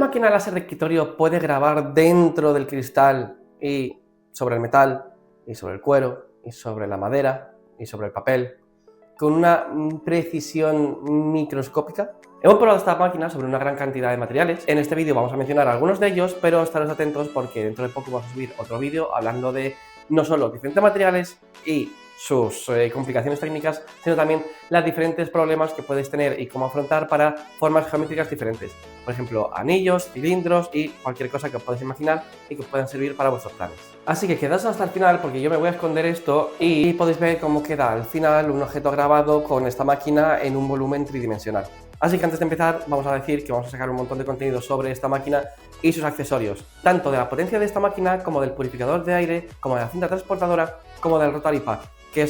máquina láser de escritorio puede grabar dentro del cristal y sobre el metal y sobre el cuero y sobre la madera y sobre el papel con una precisión microscópica? Hemos probado esta máquina sobre una gran cantidad de materiales. En este vídeo vamos a mencionar algunos de ellos, pero estaros atentos porque dentro de poco vamos a subir otro vídeo hablando de no solo diferentes materiales y sus complicaciones técnicas, sino también los diferentes problemas que puedes tener y cómo afrontar para formas geométricas diferentes. Por ejemplo, anillos, cilindros y cualquier cosa que os podáis imaginar y que os puedan servir para vuestros planes. Así que quedaos hasta el final porque yo me voy a esconder esto y podéis ver cómo queda al final un objeto grabado con esta máquina en un volumen tridimensional. Así que antes de empezar vamos a decir que vamos a sacar un montón de contenido sobre esta máquina y sus accesorios, tanto de la potencia de esta máquina como del purificador de aire, como de la cinta transportadora, como del Rotary Pack, que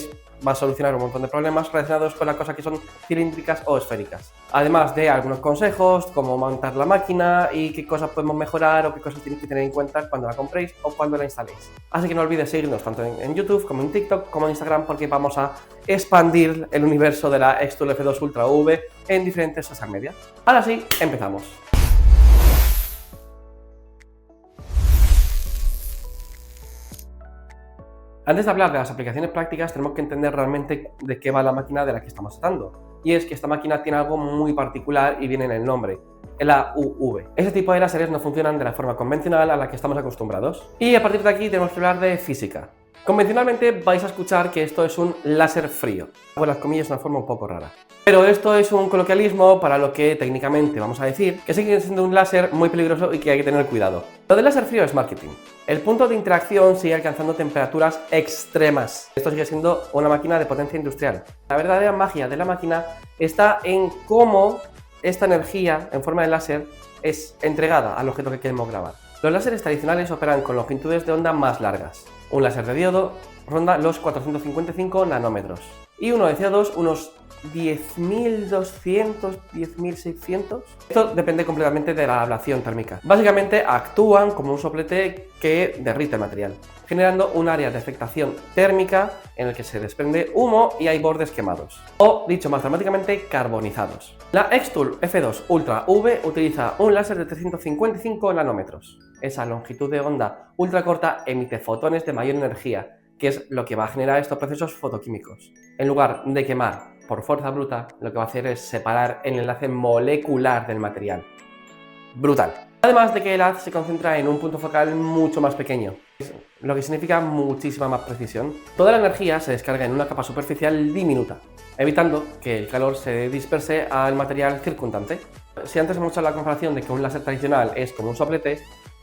va a solucionar un montón de problemas relacionados con las cosas que son cilíndricas o esféricas. Además de algunos consejos, cómo montar la máquina y qué cosas podemos mejorar o qué cosas tenéis que tener en cuenta cuando la compréis o cuando la instaléis. Así que no olvidéis seguirnos tanto en YouTube como en TikTok como en Instagram porque vamos a expandir el universo de la Xtool F2 Ultra V en diferentes social media. Ahora sí, empezamos. Antes de hablar de las aplicaciones prácticas, tenemos que entender realmente de qué va la máquina de la que estamos tratando. Y es que esta máquina tiene algo muy particular y viene en el nombre, el AUV. Ese tipo de láseres no funcionan de la forma convencional a la que estamos acostumbrados. Y a partir de aquí tenemos que hablar de física. Convencionalmente vais a escuchar que esto es un láser frío. Hago las comillas de una forma un poco rara. Pero esto es un coloquialismo para lo que técnicamente vamos a decir que sigue siendo un láser muy peligroso y que hay que tener cuidado. Lo del láser frío es marketing. El punto de interacción sigue alcanzando temperaturas extremas. Esto sigue siendo una máquina de potencia industrial. La verdadera magia de la máquina está en cómo esta energía en forma de láser es entregada al objeto que queremos grabar. Los láseres tradicionales operan con longitudes de onda más largas. Un láser de diodo ronda los 455 nanómetros y uno de CO2 unos 10.200, 10.600. Esto depende completamente de la ablación térmica. Básicamente actúan como un soplete que derrite el material, generando un área de afectación térmica en el que se desprende humo y hay bordes quemados, o dicho más dramáticamente, carbonizados. La Xtool F2 Ultra V utiliza un láser de 355 nanómetros. Esa longitud de onda ultra corta emite fotones de mayor energía, que es lo que va a generar estos procesos fotoquímicos. En lugar de quemar por fuerza bruta, lo que va a hacer es separar el enlace molecular del material. Brutal. Además de que el haz se concentra en un punto focal mucho más pequeño, lo que significa muchísima más precisión. Toda la energía se descarga en una capa superficial diminuta, evitando que el calor se disperse al material circundante. Si antes hemos hecho la comparación de que un láser tradicional es como un soplete,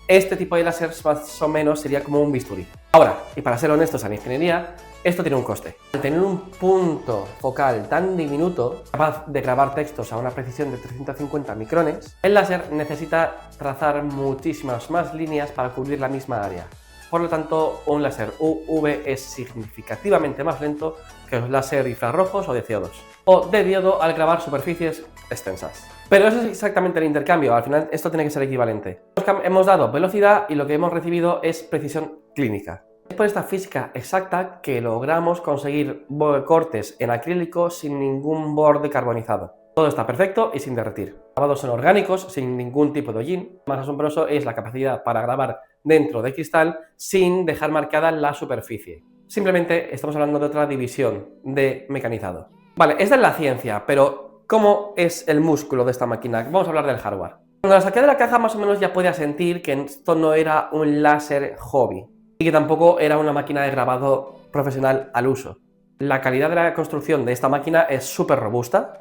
este tipo de láser más o menos sería como un bisturí. Ahora, y para ser honestos en ingeniería, esto tiene un coste. Al tener un punto focal tan diminuto, capaz de grabar textos a una precisión de 350 micrones, el láser necesita trazar muchísimas más líneas para cubrir la misma área. Por lo tanto, un láser UV es significativamente más lento que los láser infrarrojos o de CO2, o de diodo al grabar superficies extensas. Pero eso es exactamente el intercambio, al final esto tiene que ser equivalente. Hemos dado velocidad y lo que hemos recibido es precisión clínica. Es por esta física exacta que logramos conseguir cortes en acrílico sin ningún borde carbonizado. Todo está perfecto y sin derretir. Los grabados son orgánicos, sin ningún tipo de hollín. Más asombroso es la capacidad para grabar dentro de cristal sin dejar marcada la superficie. Simplemente estamos hablando de otra división de mecanizado. Vale, esta es la ciencia, pero ¿cómo es el músculo de esta máquina? Vamos a hablar del hardware. Cuando la saqué de la caja más o menos ya podía sentir que esto no era un láser hobby y que tampoco era una máquina de grabado profesional al uso. La calidad de la construcción de esta máquina es súper robusto.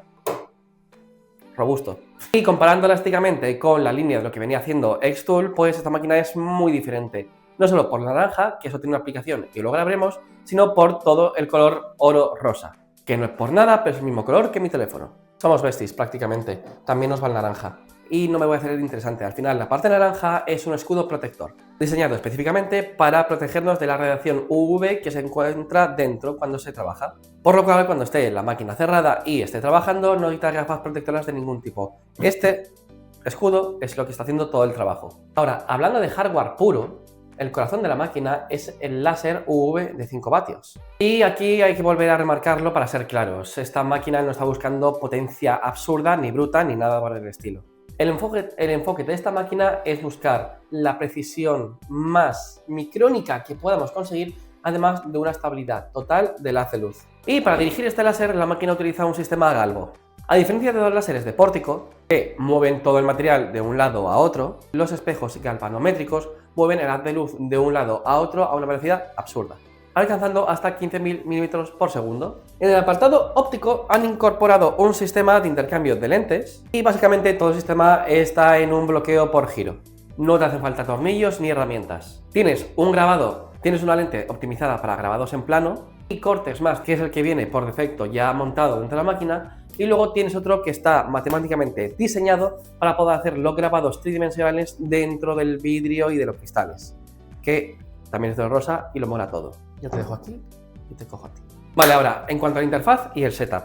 Y comparando elásticamente con la línea de lo que venía haciendo Xtool, pues esta máquina es muy diferente. No solo por la naranja, que eso tiene una aplicación y luego la veremos, sino por todo el color oro rosa, que no es por nada, pero es el mismo color que mi teléfono. Somos besties prácticamente, también nos va el naranja. Y no me voy a hacer el interesante, al final la parte naranja es un escudo protector, diseñado específicamente para protegernos de la radiación UV que se encuentra dentro cuando se trabaja. Por lo cual cuando esté la máquina cerrada y esté trabajando no necesita gafas protectoras de ningún tipo. Este escudo es lo que está haciendo todo el trabajo. Ahora, hablando de hardware puro, el corazón de la máquina es el láser UV de 5 vatios. Y aquí hay que volver a remarcarlo para ser claros. Esta máquina no está buscando potencia absurda, ni bruta, ni nada por el estilo. El enfoque de esta máquina es buscar la precisión más micrónica que podamos conseguir, además de una estabilidad total del haz de luz. Y para dirigir este láser, la máquina utiliza un sistema Galvo. A diferencia de los láseres de pórtico, que mueven todo el material de un lado a otro, los espejos galvanométricos mueven el haz de luz de un lado a otro a una velocidad absurda, alcanzando hasta 15.000 milímetros por segundo. En el apartado óptico han incorporado un sistema de intercambio de lentes y básicamente todo el sistema está en un bloqueo por giro. No te hacen falta tornillos ni herramientas. Tienes una lente optimizada para grabados en plano y Cortex Max, que es el que viene por defecto ya montado dentro de la máquina, y luego tienes otro que está matemáticamente diseñado para poder hacer los grabados tridimensionales dentro del vidrio y de los cristales, que también es de rosa y lo mola todo. Yo te dejo aquí y te cojo a ti. Vale, ahora, en cuanto a la interfaz y el setup.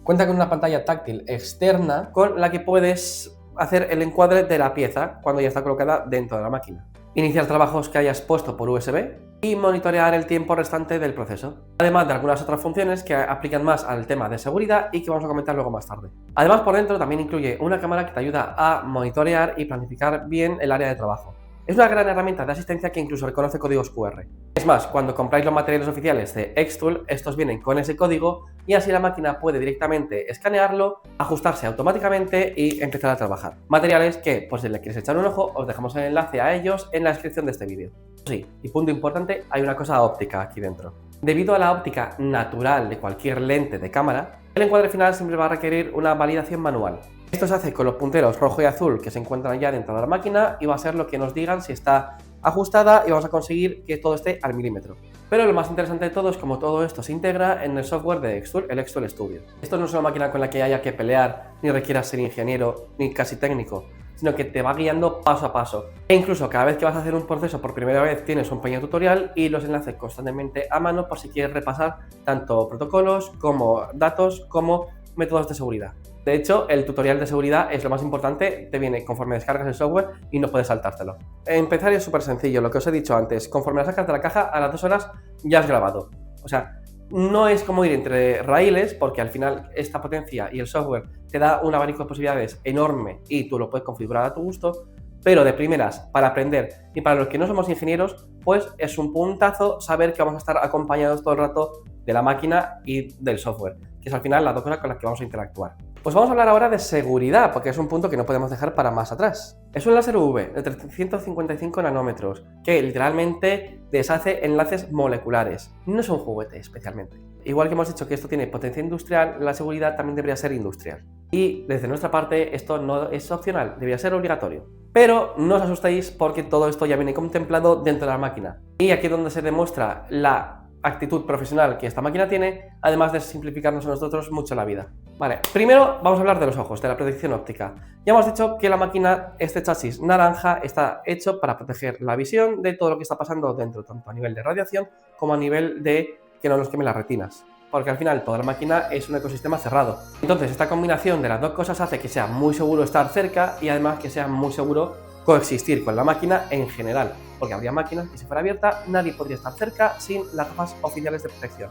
Cuenta con una pantalla táctil externa con la que puedes hacer el encuadre de la pieza cuando ya está colocada dentro de la máquina. Iniciar trabajos que hayas puesto por USB y monitorear el tiempo restante del proceso. Además de algunas otras funciones que aplican más al tema de seguridad y que vamos a comentar luego más tarde. Además, por dentro también incluye una cámara que te ayuda a monitorear y planificar bien el área de trabajo. Es una gran herramienta de asistencia que incluso reconoce códigos QR. Es más, cuando compráis los materiales oficiales de Xtool, estos vienen con ese código y así la máquina puede directamente escanearlo, ajustarse automáticamente y empezar a trabajar. Materiales que, por si le quieres echar un ojo, os dejamos el enlace a ellos en la descripción de este vídeo. Sí, y punto importante, hay una cosa óptica aquí dentro. Debido a la óptica natural de cualquier lente de cámara, el encuadre final siempre va a requerir una validación manual. Esto se hace con los punteros rojo y azul que se encuentran ya dentro de la máquina y va a ser lo que nos digan si está ajustada y vamos a conseguir que todo esté al milímetro. Pero lo más interesante de todo es cómo todo esto se integra en el software de Xtool, el Xtool Studio. Esto no es una máquina con la que haya que pelear, ni requieras ser ingeniero, ni casi técnico, sino que te va guiando paso a paso. E incluso cada vez que vas a hacer un proceso por primera vez tienes un pequeño tutorial y los enlaces constantemente a mano por si quieres repasar tanto protocolos como datos como métodos de seguridad. De hecho, el tutorial de seguridad es lo más importante, te viene conforme descargas el software y no puedes saltártelo. Empezar es súper sencillo, lo que os he dicho antes, conforme la sacas de la caja, a las 2 horas ya has grabado. O sea, no es como ir entre raíles, porque al final esta potencia y el software te da un abanico de posibilidades enorme y tú lo puedes configurar a tu gusto, pero de primeras, para aprender y para los que no somos ingenieros, pues es un puntazo saber que vamos a estar acompañados todo el rato de la máquina y del software, que es al final las dos cosas con las que vamos a interactuar. Pues vamos a hablar ahora de seguridad, porque es un punto que no podemos dejar para más atrás. Es un láser UV de 355 nanómetros, que literalmente deshace enlaces moleculares. No es un juguete especialmente. Igual que hemos dicho que esto tiene potencia industrial, la seguridad también debería ser industrial. Y desde nuestra parte esto no es opcional, debería ser obligatorio. Pero no os asustéis porque todo esto ya viene contemplado dentro de la máquina. Y aquí es donde se demuestra la actitud profesional que esta máquina tiene, además de simplificarnos a nosotros mucho la vida. Vale, primero vamos a hablar de los ojos, de la protección óptica. Ya hemos dicho que la máquina, este chasis naranja, está hecho para proteger la visión de todo lo que está pasando dentro, tanto a nivel de radiación como a nivel de que no nos quemen las retinas. Porque al final toda la máquina es un ecosistema cerrado. Entonces esta combinación de las dos cosas hace que sea muy seguro estar cerca y además que sea muy seguro coexistir con la máquina en general, porque habría máquinas que si fuera abierta nadie podría estar cerca sin las gafas oficiales de protección.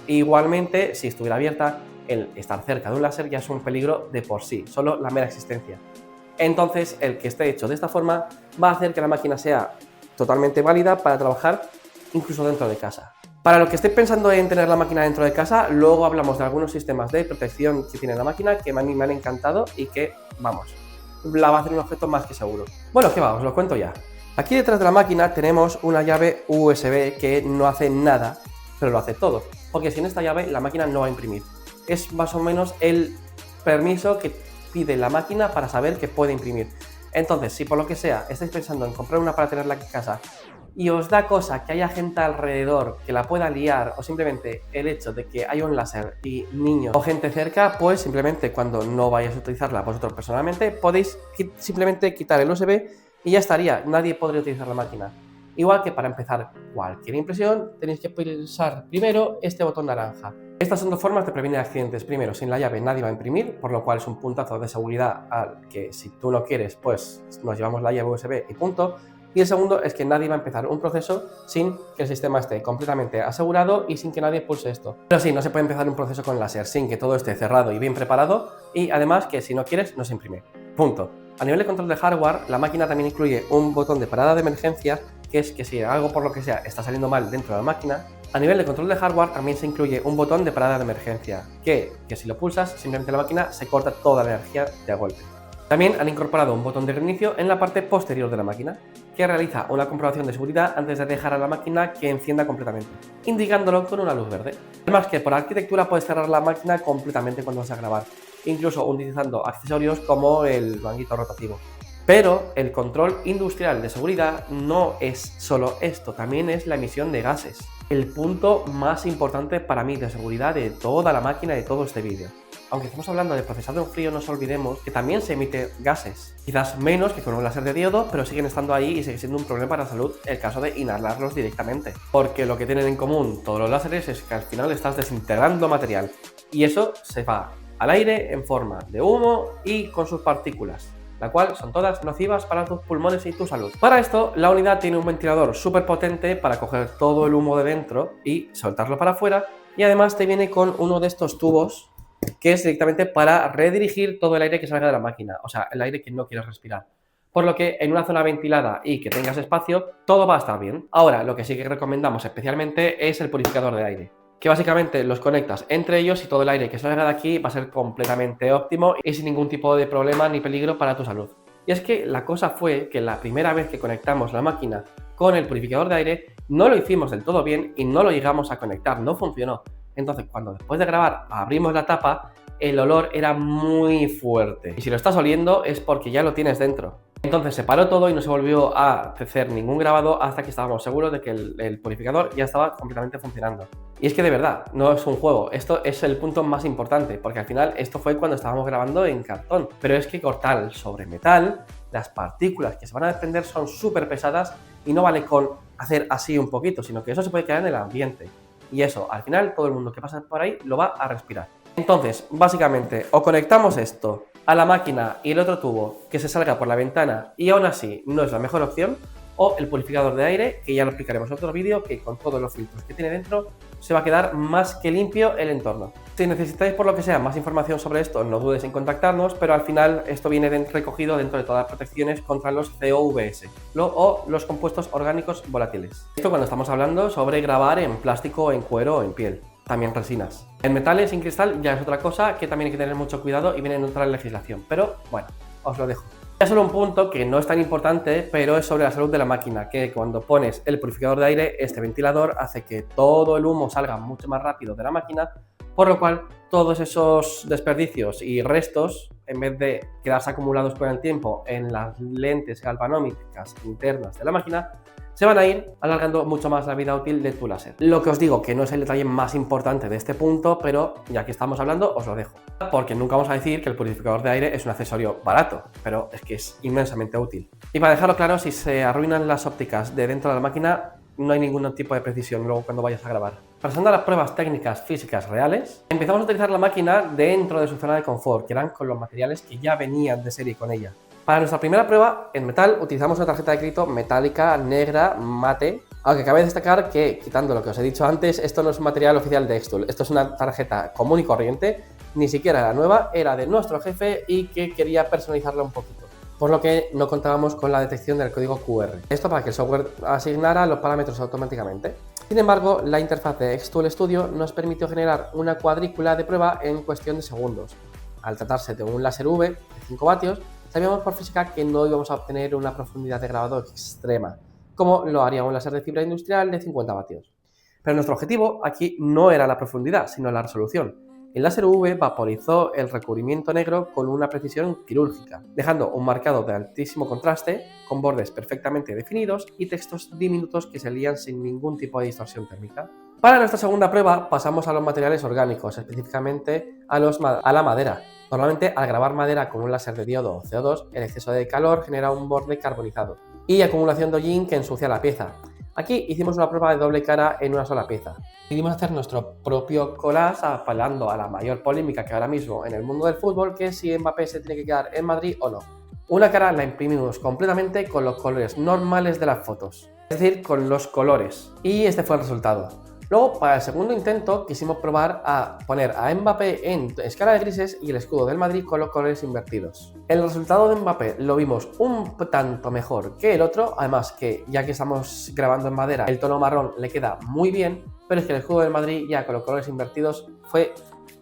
Igualmente, si estuviera abierta, el estar cerca de un láser ya es un peligro de por sí, solo la mera existencia. Entonces, el que esté hecho de esta forma va a hacer que la máquina sea totalmente válida para trabajar incluso dentro de casa. Para los que estéis pensando en tener la máquina dentro de casa, luego hablamos de algunos sistemas de protección que tiene la máquina que a mí me han encantado y que, vamos, la va a hacer un objeto más que seguro. Bueno, ¿qué va? Os lo cuento ya. Aquí detrás de la máquina tenemos una llave USB que no hace nada, pero lo hace todo, porque sin esta llave la máquina no va a imprimir. Es más o menos el permiso que pide la máquina para saber que puede imprimir. Entonces, si por lo que sea estáis pensando en comprar una para tenerla en casa y os da cosa que haya gente alrededor que la pueda liar, o simplemente el hecho de que haya un láser y niños o gente cerca, pues simplemente cuando no vayáis a utilizarla vosotros personalmente podéis simplemente quitar el USB y ya estaría, nadie podría utilizar la máquina. Igual que para empezar cualquier impresión tenéis que pulsar primero este botón naranja. Estas son dos formas de prevenir accidentes. Primero, sin la llave nadie va a imprimir, por lo cual es un puntazo de seguridad al que si tú no quieres, pues nos llevamos la llave USB y punto. Y el segundo es que nadie va a empezar un proceso sin que el sistema esté completamente asegurado y sin que nadie pulse esto. Pero sí, no se puede empezar un proceso con láser sin que todo esté cerrado y bien preparado y además que si no quieres no se imprime. Punto. A nivel de control de hardware, la máquina también incluye un botón de parada de emergencia, que es que si algo por lo que sea está saliendo mal dentro de la máquina, a nivel de control de hardware también se incluye un botón de parada de emergencia, que si lo pulsas, simplemente la máquina se corta toda la energía de golpe. También han incorporado un botón de reinicio en la parte posterior de la máquina, que realiza una comprobación de seguridad antes de dejar a la máquina que encienda completamente, indicándolo con una luz verde. Además que por arquitectura puedes cerrar la máquina completamente cuando vas a grabar, incluso utilizando accesorios como el manguito rotativo. Pero el control industrial de seguridad no es solo esto, también es la emisión de gases. El punto más importante para mí de seguridad de toda la máquina de todo este vídeo. Aunque estamos hablando de procesado en frío, no nos olvidemos que también se emite gases. Quizás menos que con un láser de diodo, pero siguen estando ahí y sigue siendo un problema para la salud el caso de inhalarlos directamente. Porque lo que tienen en común todos los láseres es que al final estás desintegrando material. Y eso se va al aire en forma de humo y con sus partículas, la cual son todas nocivas para tus pulmones y tu salud. Para esto, la unidad tiene un ventilador súper potente para coger todo el humo de dentro y soltarlo para afuera, y además te viene con uno de estos tubos que es directamente para redirigir todo el aire que salga de la máquina, o sea, el aire que no quieres respirar. Por lo que en una zona ventilada y que tengas espacio, todo va a estar bien. Ahora, lo que sí que recomendamos especialmente es el purificador de aire, que básicamente los conectas entre ellos y todo el aire que salga de aquí va a ser completamente óptimo y sin ningún tipo de problema ni peligro para tu salud. Y es que la cosa fue que la primera vez que conectamos la máquina con el purificador de aire no lo hicimos del todo bien y no lo llegamos a conectar, no funcionó. Entonces, cuando después de grabar abrimos la tapa, el olor era muy fuerte. Y si lo estás oliendo es porque ya lo tienes dentro. Entonces se paró todo y no se volvió a hacer ningún grabado hasta que estábamos seguros de que el purificador ya estaba completamente funcionando. Y es que de verdad, no es un juego, esto es el punto más importante, porque al final esto fue cuando estábamos grabando en cartón. Pero es que cortar sobre metal, las partículas que se van a desprender son súper pesadas y no vale con hacer así un poquito, sino que eso se puede quedar en el ambiente. Y eso, al final, todo el mundo que pasa por ahí lo va a respirar. Entonces, básicamente, o conectamos esto a la máquina y el otro tubo que se salga por la ventana y aún así no es la mejor opción, o el purificador de aire, que ya lo explicaremos en otro vídeo, que con todos los filtros que tiene dentro se va a quedar más que limpio el entorno. Si necesitáis por lo que sea más información sobre esto, no dudes en contactarnos, pero al final esto viene recogido dentro de todas las protecciones contra los COVS o los compuestos orgánicos volátiles. Esto cuando estamos hablando sobre grabar en plástico, en cuero o en piel. También resinas. En metales sin cristal ya es otra cosa que también hay que tener mucho cuidado y viene en otra legislación, pero bueno, os lo dejo. Ya solo un punto que no es tan importante, pero es sobre la salud de la máquina, que cuando pones el purificador de aire, este ventilador hace que todo el humo salga mucho más rápido de la máquina, por lo cual todos esos desperdicios y restos, en vez de quedarse acumulados con el tiempo en las lentes galvanómicas internas de la máquina, se van a ir alargando mucho más la vida útil de tu láser. Lo que os digo que no es el detalle más importante de este punto, pero ya que estamos hablando os lo dejo. Porque nunca vamos a decir que el purificador de aire es un accesorio barato, pero es que es inmensamente útil. Y para dejarlo claro, si se arruinan las ópticas de dentro de la máquina, no hay ningún tipo de precisión luego cuando vayas a grabar. Pasando a las pruebas técnicas físicas reales, empezamos a utilizar la máquina dentro de su zona de confort, que eran con los materiales que ya venían de serie con ella. Para nuestra primera prueba en metal utilizamos una tarjeta de crédito metálica, negra, mate, aunque cabe destacar que, quitando lo que os he dicho antes, esto no es un material oficial de Xtool, esto es una tarjeta común y corriente, ni siquiera la nueva, era de nuestro jefe y que quería personalizarla un poquito, por lo que no contábamos con la detección del código QR. Esto para que el software asignara los parámetros automáticamente. Sin embargo, la interfaz de Xtool Studio nos permitió generar una cuadrícula de prueba en cuestión de segundos. Al tratarse de un láser UV de 5 vatios, sabíamos por física que no íbamos a obtener una profundidad de grabado extrema, como lo haría un láser de fibra industrial de 50 vatios. Pero nuestro objetivo aquí no era la profundidad, sino la resolución. El láser UV vaporizó el recubrimiento negro con una precisión quirúrgica, dejando un marcado de altísimo contraste, con bordes perfectamente definidos y textos diminutos que se lían sin ningún tipo de distorsión térmica. Para nuestra segunda prueba pasamos a los materiales orgánicos, específicamente a la madera. Normalmente, al grabar madera con un láser de diodo o CO2, el exceso de calor genera un borde carbonizado y acumulación de hollín que ensucia la pieza. Aquí hicimos una prueba de doble cara en una sola pieza. Decidimos hacer nuestro propio collage apelando a la mayor polémica que ahora mismo en el mundo del fútbol, que es si Mbappé se tiene que quedar en Madrid o no. Una cara la imprimimos completamente con los colores normales de las fotos, es decir, con los colores. Y este fue el resultado. Luego, para el segundo intento, quisimos probar a poner a Mbappé en escala de grises y el escudo del Madrid con los colores invertidos. El resultado de Mbappé lo vimos un tanto mejor que el otro, además que ya que estamos grabando en madera, el tono marrón le queda muy bien, pero es que el escudo del Madrid ya con los colores invertidos fue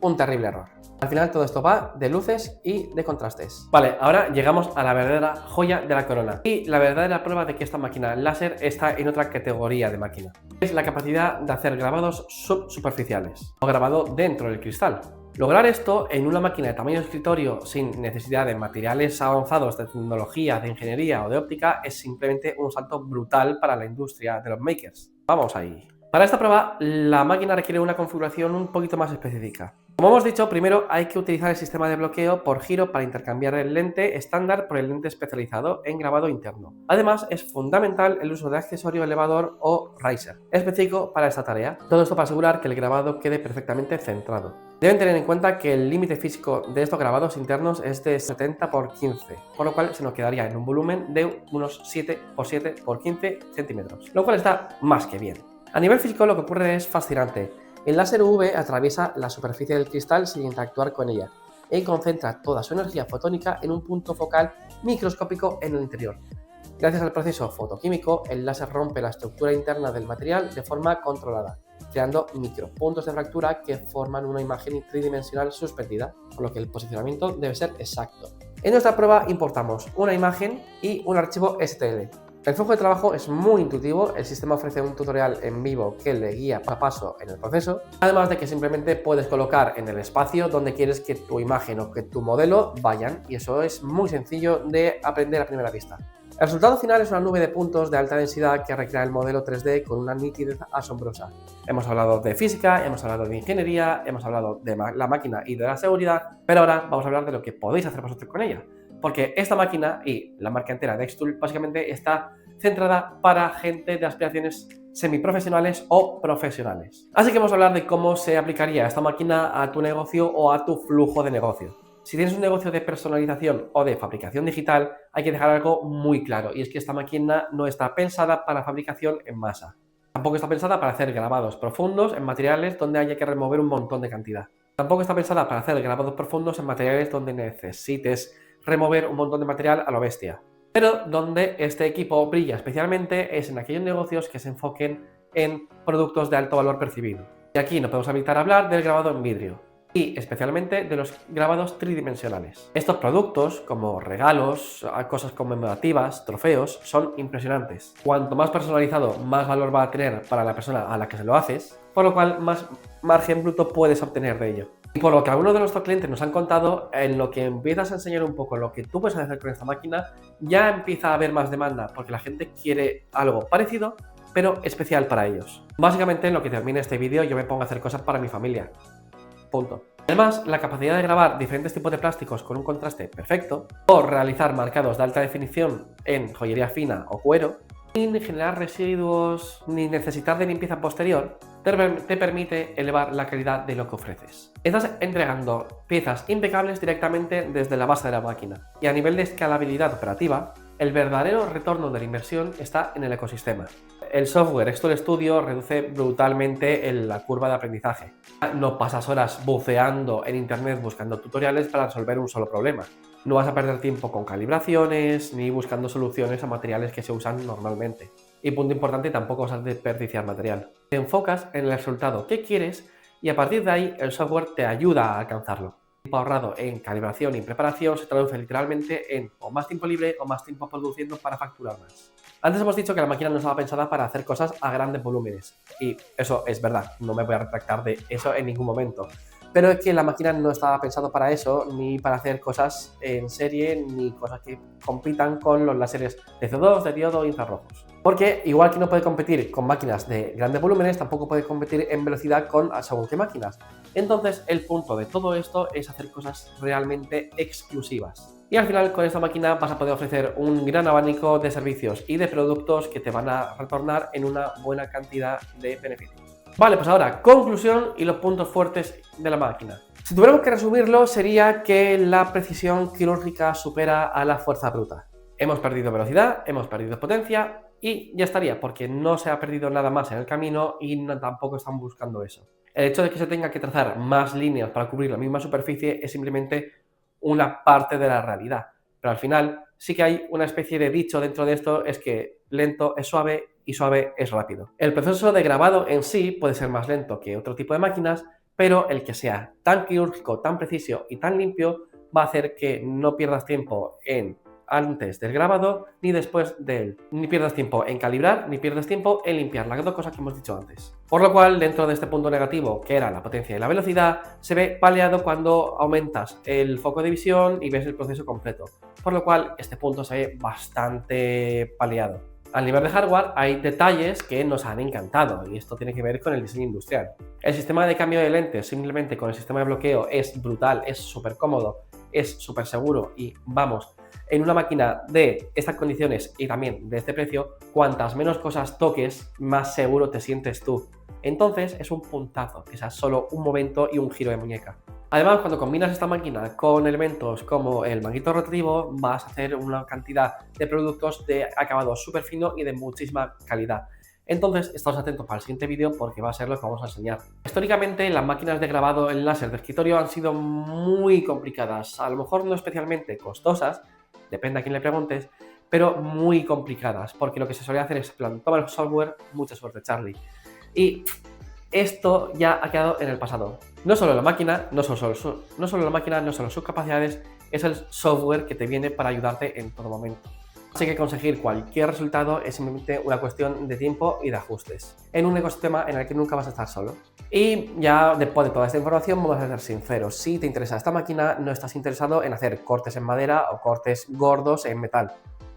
un terrible error. Al final todo esto va de luces y de contrastes. Vale, ahora llegamos a la verdadera joya de la corona y la verdadera prueba de que esta máquina láser está en otra categoría de máquina. Es la capacidad de hacer grabados subsuperficiales o grabado dentro del cristal. Lograr esto en una máquina de tamaño de escritorio sin necesidad de materiales avanzados de tecnología, de ingeniería o de óptica es simplemente un salto brutal para la industria de los makers. Vamos ahí. Para esta prueba, la máquina requiere una configuración un poquito más específica. Como hemos dicho, primero hay que utilizar el sistema de bloqueo por giro para intercambiar el lente estándar por el lente especializado en grabado interno. Además, es fundamental el uso de accesorio elevador o riser, específico para esta tarea. Todo esto para asegurar que el grabado quede perfectamente centrado. Deben tener en cuenta que el límite físico de estos grabados internos es de 70 x 15, por lo cual se nos quedaría en un volumen de unos 7 x 7 x 15 centímetros, lo cual está más que bien. A nivel físico lo que ocurre es fascinante. El láser UV atraviesa la superficie del cristal sin interactuar con ella y concentra toda su energía fotónica en un punto focal microscópico en el interior. Gracias al proceso fotoquímico, el láser rompe la estructura interna del material de forma controlada, creando micropuntos de fractura que forman una imagen tridimensional suspendida, por lo que el posicionamiento debe ser exacto. En nuestra prueba importamos una imagen y un archivo STL. El flujo de trabajo es muy intuitivo, el sistema ofrece un tutorial en vivo que le guía paso a paso en el proceso, además de que simplemente puedes colocar en el espacio donde quieres que tu imagen o que tu modelo vayan, y eso es muy sencillo de aprender a primera vista. El resultado final es una nube de puntos de alta densidad que recrea el modelo 3D con una nitidez asombrosa. Hemos hablado de física, hemos hablado de ingeniería, hemos hablado de la máquina y de la seguridad, pero ahora vamos a hablar de lo que podéis hacer vosotros con ella. Porque esta máquina y la marca entera de Xtool básicamente está centrada para gente de aspiraciones semiprofesionales o profesionales. Así que vamos a hablar de cómo se aplicaría esta máquina a tu negocio o a tu flujo de negocio. Si tienes un negocio de personalización o de fabricación digital, hay que dejar algo muy claro, y es que esta máquina no está pensada para fabricación en masa. Tampoco está pensada para hacer grabados profundos en materiales donde haya que remover un montón de cantidad. Tampoco está pensada para hacer grabados profundos en materiales donde necesites remover un montón de material a lo bestia. Pero donde este equipo brilla especialmente es en aquellos negocios que se enfoquen en productos de alto valor percibido. Y aquí no podemos evitar hablar del grabado en vidrio y especialmente de los grabados tridimensionales. Estos productos, como regalos, cosas conmemorativas, trofeos, son impresionantes. Cuanto más personalizado, más valor va a tener para la persona a la que se lo haces, por lo cual más margen bruto puedes obtener de ello. Y por lo que algunos de nuestros clientes nos han contado, en lo que empiezas a enseñar un poco lo que tú puedes hacer con esta máquina, ya empieza a haber más demanda, porque la gente quiere algo parecido, pero especial para ellos. Básicamente, en lo que termine este vídeo, yo me pongo a hacer cosas para mi familia. Punto. Además, la capacidad de grabar diferentes tipos de plásticos con un contraste perfecto, o realizar marcados de alta definición en joyería fina o cuero, sin generar residuos ni necesitar de limpieza posterior, te permite elevar la calidad de lo que ofreces. Estás entregando piezas impecables directamente desde la base de la máquina, y a nivel de escalabilidad operativa, el verdadero retorno de la inversión está en el ecosistema. El software Xtool Studio reduce brutalmente la curva de aprendizaje. No pasas horas buceando en internet buscando tutoriales para resolver un solo problema. No vas a perder tiempo con calibraciones ni buscando soluciones a materiales que se usan normalmente. Y punto importante, tampoco vas a desperdiciar material. Te enfocas en el resultado que quieres y a partir de ahí el software te ayuda a alcanzarlo. El tiempo ahorrado en calibración y preparación se traduce literalmente en o más tiempo libre o más tiempo produciendo para facturar más. Antes hemos dicho que la máquina no estaba pensada para hacer cosas a grandes volúmenes, y eso es verdad, no me voy a retractar de eso en ningún momento. Pero es que la máquina no estaba pensada para eso, ni para hacer cosas en serie, ni cosas que compitan con los láseres de CO2, de diodo e infrarrojos. Porque igual que no puede competir con máquinas de grandes volúmenes, tampoco puede competir en velocidad con según qué máquinas. Entonces, el punto de todo esto es hacer cosas realmente exclusivas. Y al final, con esta máquina vas a poder ofrecer un gran abanico de servicios y de productos que te van a retornar en una buena cantidad de beneficios. Vale, pues ahora, conclusión y los puntos fuertes de la máquina. Si tuviéramos que resumirlo, sería que la precisión quirúrgica supera a la fuerza bruta. Hemos perdido velocidad, hemos perdido potencia y ya estaría, porque no se ha perdido nada más en el camino y tampoco están buscando eso. El hecho de que se tenga que trazar más líneas para cubrir la misma superficie es simplemente una parte de la realidad. Pero al final sí que hay una especie de dicho dentro de esto, es que lento es suave y suave es rápido. El proceso de grabado en sí puede ser más lento que otro tipo de máquinas, pero el que sea tan quirúrgico, tan preciso y tan limpio va a hacer que no pierdas tiempo antes del grabado ni después de él. Ni pierdas tiempo en calibrar, ni pierdas tiempo en limpiar, las dos cosas que hemos dicho antes. Por lo cual, dentro de este punto negativo, que era la potencia y la velocidad, se ve paleado cuando aumentas el foco de visión y ves el proceso completo. Por lo cual, este punto se ve bastante paleado. Al nivel de hardware hay detalles que nos han encantado y esto tiene que ver con el diseño industrial. El sistema de cambio de lentes simplemente con el sistema de bloqueo es brutal, es súper cómodo, es súper seguro y vamos, en una máquina de estas condiciones y también de este precio, cuantas menos cosas toques, más seguro te sientes tú. Entonces es un puntazo, que sea solo un momento y un giro de muñeca. Además, cuando combinas esta máquina con elementos como el manguito rotativo, vas a hacer una cantidad de productos de acabado súper fino y de muchísima calidad. Entonces, estaos atentos para el siguiente vídeo porque va a ser lo que vamos a enseñar. Históricamente, las máquinas de grabado en láser de escritorio han sido muy complicadas, a lo mejor no especialmente costosas, depende a quién le preguntes, pero muy complicadas, porque lo que se suele hacer es plan, toma el software, mucha suerte Charlie. Y esto ya ha quedado en el pasado. No solo la máquina, no solo sus capacidades, es el software que te viene para ayudarte en todo momento. Así que conseguir cualquier resultado es simplemente una cuestión de tiempo y de ajustes, en un ecosistema en el que nunca vas a estar solo. Y ya después de toda esta información, vamos a ser sinceros, si te interesa esta máquina, no estás interesado en hacer cortes en madera o cortes gordos en metal.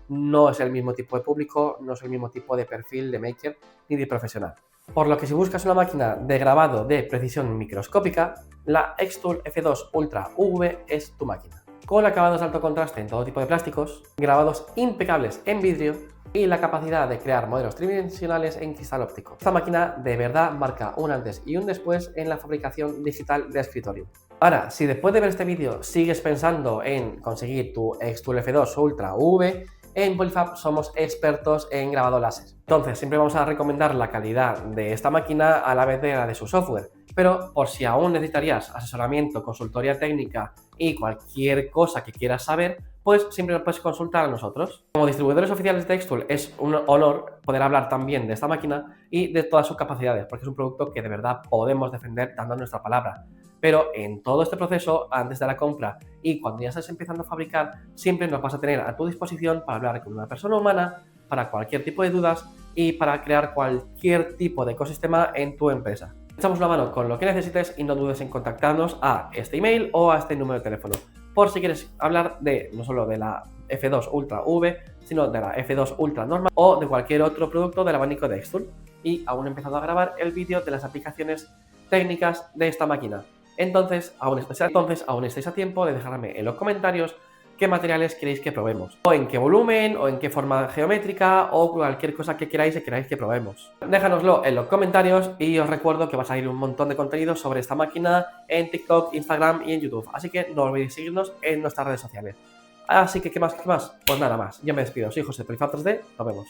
No es el mismo tipo de público, no es el mismo tipo de perfil de maker ni de profesional. Por lo que si buscas una máquina de grabado de precisión microscópica, la Xtool F2 Ultra UV es tu máquina. Con acabados de alto contraste en todo tipo de plásticos, grabados impecables en vidrio y la capacidad de crear modelos tridimensionales en cristal óptico. Esta máquina de verdad marca un antes y un después en la fabricación digital de escritorio. Ahora, si después de ver este vídeo sigues pensando en conseguir tu Xtool F2 Ultra UV, en Polyfab somos expertos en grabado láser. Entonces, siempre vamos a recomendar la calidad de esta máquina a la vez de la de su software. Pero por si aún necesitarías asesoramiento, consultoría técnica y cualquier cosa que quieras saber, pues siempre nos puedes consultar a nosotros. Como distribuidores oficiales de Xtool es un honor poder hablar también de esta máquina y de todas sus capacidades, porque es un producto que de verdad podemos defender dando nuestra palabra. Pero en todo este proceso, antes de la compra y cuando ya estás empezando a fabricar, siempre nos vas a tener a tu disposición para hablar con una persona humana, para cualquier tipo de dudas y para crear cualquier tipo de ecosistema en tu empresa. Echamos una mano con lo que necesites y no dudes en contactarnos a este email o a este número de teléfono, por si quieres hablar de no solo de la F2 Ultra V, sino de la F2 Ultra normal o de cualquier otro producto del abanico de Xtool. Y aún he empezado a grabar el vídeo de las aplicaciones técnicas de esta máquina. Entonces aún estáis a tiempo de dejarme en los comentarios qué materiales queréis que probemos, o en qué volumen, o en qué forma geométrica, o cualquier cosa que queráis que probemos. Déjanoslo en los comentarios y os recuerdo que va a salir un montón de contenido sobre esta máquina en TikTok, Instagram y en YouTube, así que no olvidéis seguirnos en nuestras redes sociales. Así que, ¿qué más? Pues nada más, yo me despido, soy José Polyfab 3D, nos vemos.